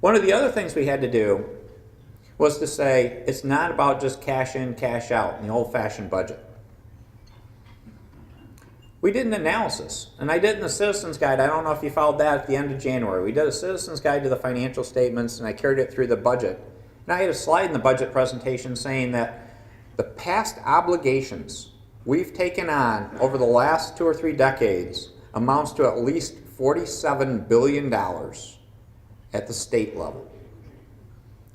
One of the other things we had to do was to say it's not about just cash in, cash out in the old-fashioned budget. We did an analysis, and I did in the Citizens Guide. I don't know if you followed that at the end of January. We did a Citizens Guide to the financial statements, and I carried it through the budget. And I had a slide in the budget presentation saying that the past obligations we've taken on over the last 2 or 3 decades amounts to at least $47 billion at the state level.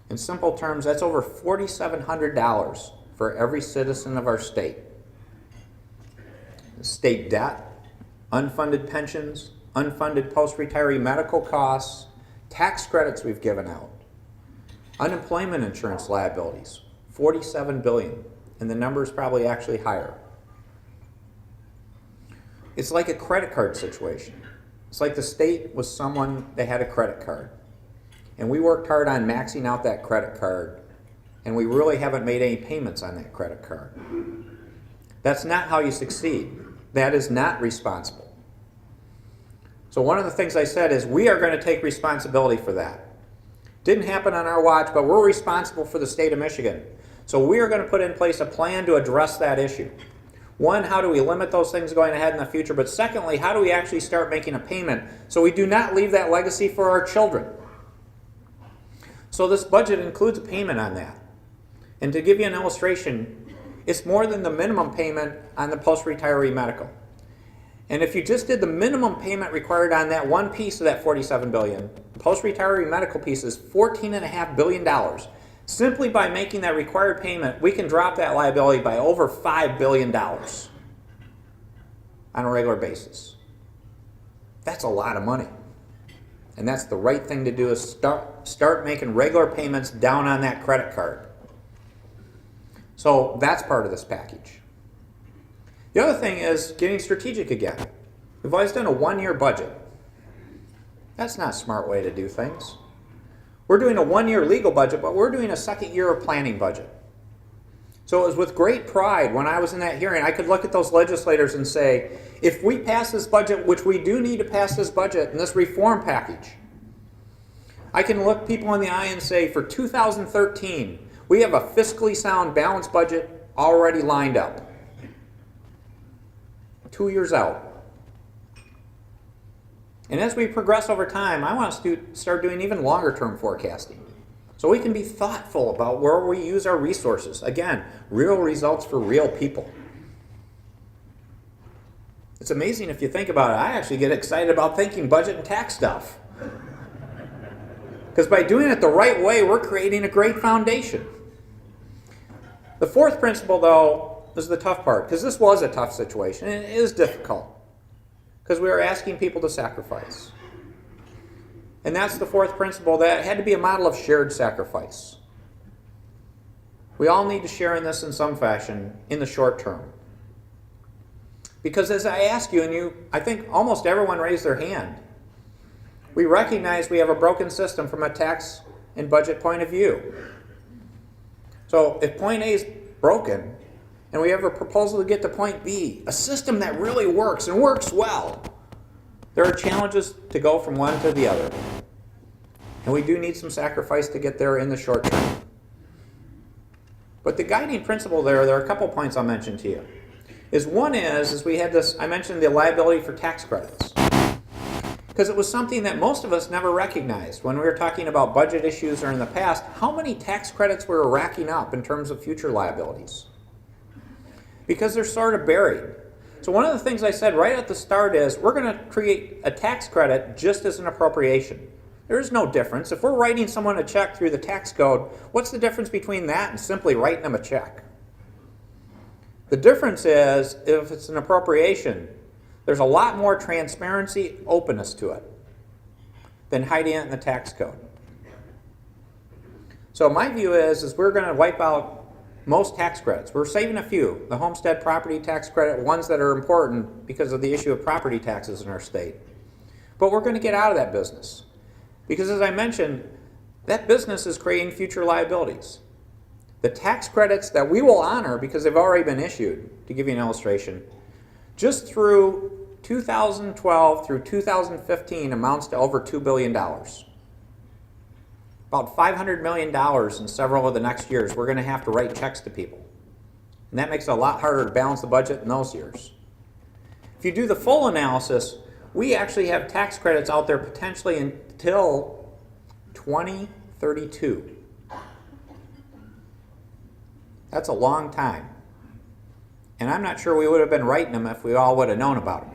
In simple terms, that's over $4,700 for every citizen of our state. State debt, unfunded pensions, unfunded post-retiree medical costs, tax credits we've given out, unemployment insurance liabilities, $47 billion, and the number is probably actually higher. It's like a credit card situation. It's like the state was someone that had a credit card, and we worked hard on maxing out that credit card, and we really haven't made any payments on that credit card. That's not how you succeed. That is not responsible. So one of the things I said is we are going to take responsibility for that. Didn't happen on our watch, but we're responsible for the state of Michigan. So we are going to put in place a plan to address that issue. One, how do we limit those things going ahead in the future? But secondly, how do we actually start making a payment so we do not leave that legacy for our children? So this budget includes a payment on that. And to give you an illustration, it's more than the minimum payment on the post-retiree medical. And if you just did the minimum payment required on that one piece of that $47 billion, post-retiree medical piece is $14.5 billion. Simply by making that required payment, we can drop that liability by over $5 billion on a regular basis. That's a lot of money. And that's the right thing to do, is start making regular payments down on that credit card. So that's part of this package. The other thing is getting strategic again. We've always done a 1-year budget. That's not a smart way to do things. We're doing a 1-year legal budget, but we're doing a 2nd year of planning budget. So it was with great pride when I was in that hearing, I could look at those legislators and say, if we pass this budget, which we do need to pass this budget and this reform package, I can look people in the eye and say, for 2013, we have a fiscally sound, balanced budget already lined up. 2 years out. And as we progress over time, I want us to start doing even longer term forecasting. So we can be thoughtful about where we use our resources. Again, real results for real people. It's amazing if you think about it. I actually get excited about thinking budget and tax stuff. Because by doing it the right way, we're creating a great foundation. The fourth principle, though, is the tough part, because this was a tough situation, and it is difficult, because we are asking people to sacrifice. And that's the fourth principle, that it had to be a model of shared sacrifice. We all need to share in this in some fashion in the short term. Because as I ask you, and I think almost everyone raised their hand, we recognize we have a broken system from a tax and budget point of view. So if point A is broken, and we have a proposal to get to point B, a system that really works and works well, there are challenges to go from one to the other. And we do need some sacrifice to get there in the short term. But the guiding principle there are a couple points I'll mention to you. One is we had this, I mentioned the liability for tax credits. Because it was something that most of us never recognized when we were talking about budget issues or in the past, how many tax credits we were racking up in terms of future liabilities. Because they're sort of buried. So one of the things I said right at the start is we're going to create a tax credit just as an appropriation. There is no difference. If we're writing someone a check through the tax code, what's the difference between that and simply writing them a check? The difference is if it's an appropriation, there's a lot more transparency, openness to it than hiding it in the tax code. So my view is we're going to wipe out most tax credits. We're saving a few. The homestead property tax credit, ones that are important because of the issue of property taxes in our state. But we're going to get out of that business. Because as I mentioned, that business is creating future liabilities. The tax credits that we will honor because they've already been issued, to give you an illustration, just through 2012 through 2015 amounts to over $2 billion. about $500 million in several of the next years we're going to have to write checks to people. And that makes it a lot harder to balance the budget in those years. If you do the full analysis, we actually have tax credits out there potentially until 2032. That's a long time. And I'm not sure we would have been writing them if we all would have known about them.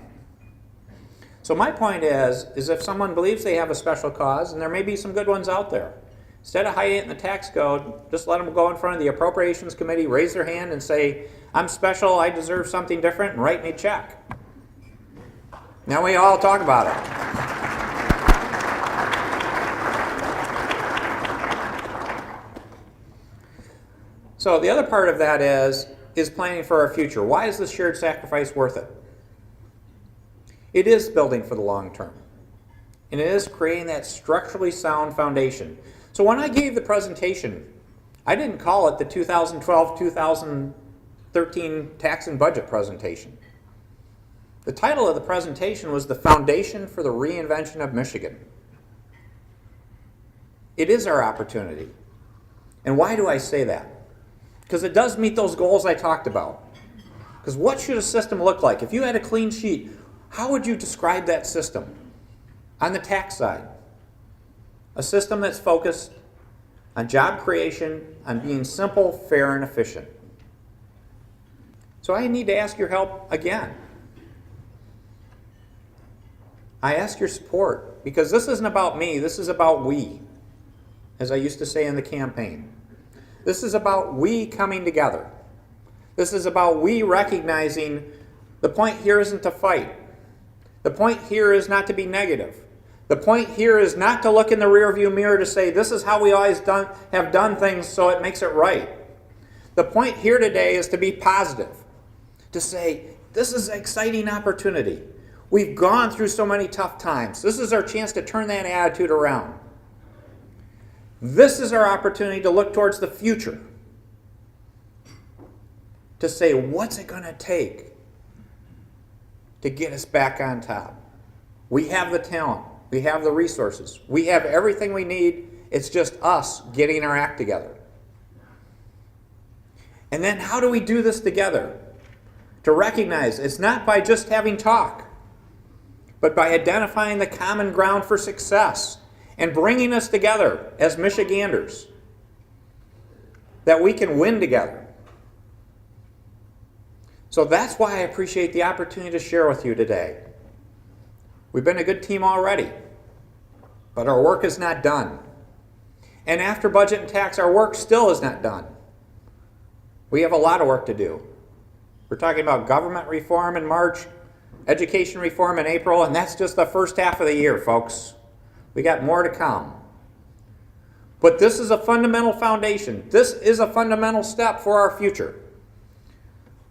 So my point is if someone believes they have a special cause, and there may be some good ones out there, instead of hiding it in the tax code, just let them go in front of the Appropriations Committee, raise their hand and say, I'm special, I deserve something different, and write me a check. Now we all talk about it. So the other part of that is planning for our future. Why is this shared sacrifice worth it? It is building for the long term. And it is creating that structurally sound foundation. So when I gave the presentation, I didn't call it the 2012-2013 tax and budget presentation. The title of the presentation was The Foundation for the Reinvention of Michigan. It is our opportunity. And why do I say that? Because it does meet those goals I talked about. Because what should a system look like? If you had a clean sheet, how would you describe that system? On the tax side, a system that's focused on job creation, on being simple, fair, and efficient. So I need to ask your help again. I ask your support, because this isn't about me, this is about we, as I used to say in the campaign. This is about we coming together. This is about we recognizing the point here isn't to fight. The point here is not to be negative. The point here is not to look in the rearview mirror to say this is how we always have done things so it makes it right. The point here today is to be positive. To say this is an exciting opportunity. We've gone through so many tough times. This is our chance to turn that attitude around. This is our opportunity to look towards the future. To say, what's it going to take to get us back on top? We have the talent. We have the resources. We have everything we need. It's just us getting our act together. And then how do we do this together? To recognize it's not by just having talk, but by identifying the common ground for success and bringing us together as Michiganders, that we can win together. So that's why I appreciate the opportunity to share with you today. We've been a good team already, but our work is not done. And after budget and tax, our work still is not done. We have a lot of work to do. We're talking about government reform in March, education reform in April, and that's just the first half of the year, folks. We got more to come. But this is a fundamental foundation. This is a fundamental step for our future.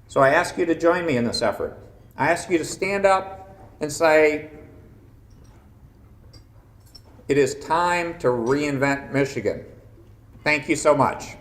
So I ask you to join me in this effort. I ask you to stand up and say, it is time to reinvent Michigan. Thank you so much.